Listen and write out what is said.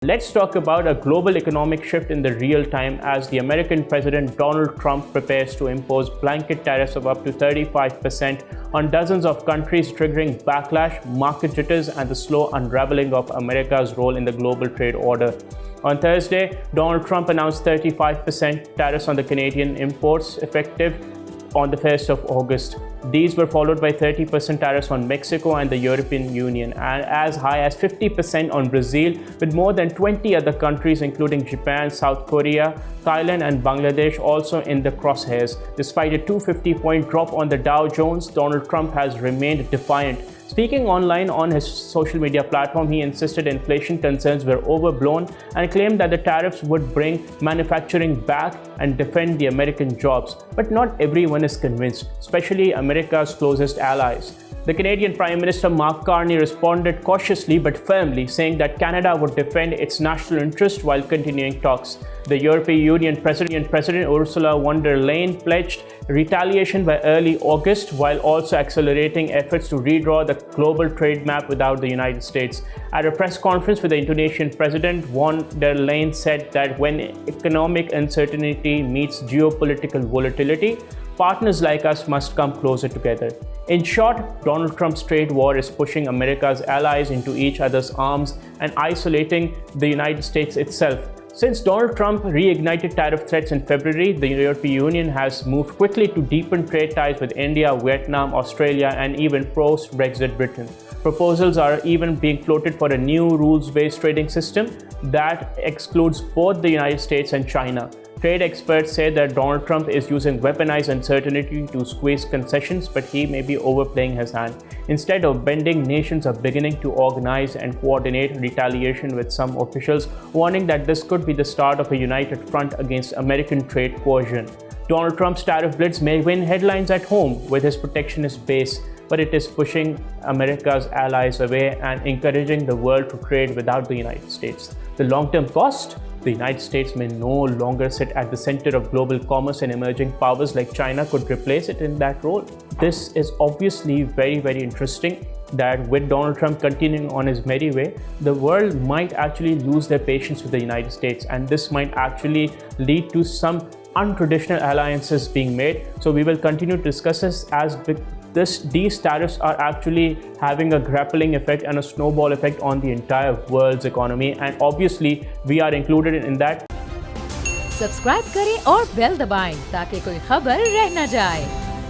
Let's talk about a global economic shift in the real time as the American President Donald Trump prepares to impose blanket tariffs of up to 35% on dozens of countries, triggering backlash, market jitters, and the slow unraveling of America's role in the global trade order. On Thursday, Donald Trump announced 35% tariffs on the Canadian imports effective on the 1st of August. These were followed by 30% tariffs on Mexico and the European Union, and as high as 50% on Brazil, with more than 20 other countries including Japan, South Korea, Thailand and Bangladesh also in the crosshairs. Despite a 250-point drop on the Dow Jones, Donald Trump has remained defiant. Speaking online on his social media platform, he insisted inflation concerns were overblown and claimed that the tariffs would bring manufacturing back and defend the American jobs. But not everyone is convinced, especially America's closest allies. The Canadian Prime Minister Mark Carney responded cautiously but firmly, saying that Canada would defend its national interest while continuing talks. The European Union President Ursula von der Leyen pledged retaliation by early August, while also accelerating efforts to redraw the global trade map without the United States. At a press conference with the Indonesian President, von der Leyen said that when economic uncertainty meets geopolitical volatility, partners like us must come closer together. In short, Donald Trump's trade war is pushing America's allies into each other's arms and isolating the United States itself. Since Donald Trump reignited tariff threats in February, the European Union has moved quickly to deepen trade ties with India, Vietnam, Australia, and even post-Brexit Britain. Proposals are even being floated for a new rules-based trading system that excludes both the United States and China. Trade experts say that Donald Trump is using weaponized uncertainty to squeeze concessions, but he may be overplaying his hand. Instead of bending, nations are beginning to organize and coordinate retaliation, with some officials warning that this could be the start of a united front against American trade coercion. Donald Trump's tariff blitz may win headlines at home with his protectionist base, but it is pushing America's allies away and encouraging the world to trade without the United States. The long-term cost? The United States may no longer sit at the center of global commerce, and emerging powers like China could replace it in that role. This is obviously very interesting, that with Donald Trump continuing on his merry way, the world might actually lose their patience with the United States, and this might actually lead to some untraditional alliances being made. So we will continue to discuss this as these tariffs are actually having a grappling effect and a snowball effect on the entire world's economy, and obviously we are included in that. Subscribe करें और bell दबाएं ताकि कोई खबर रह न जाए।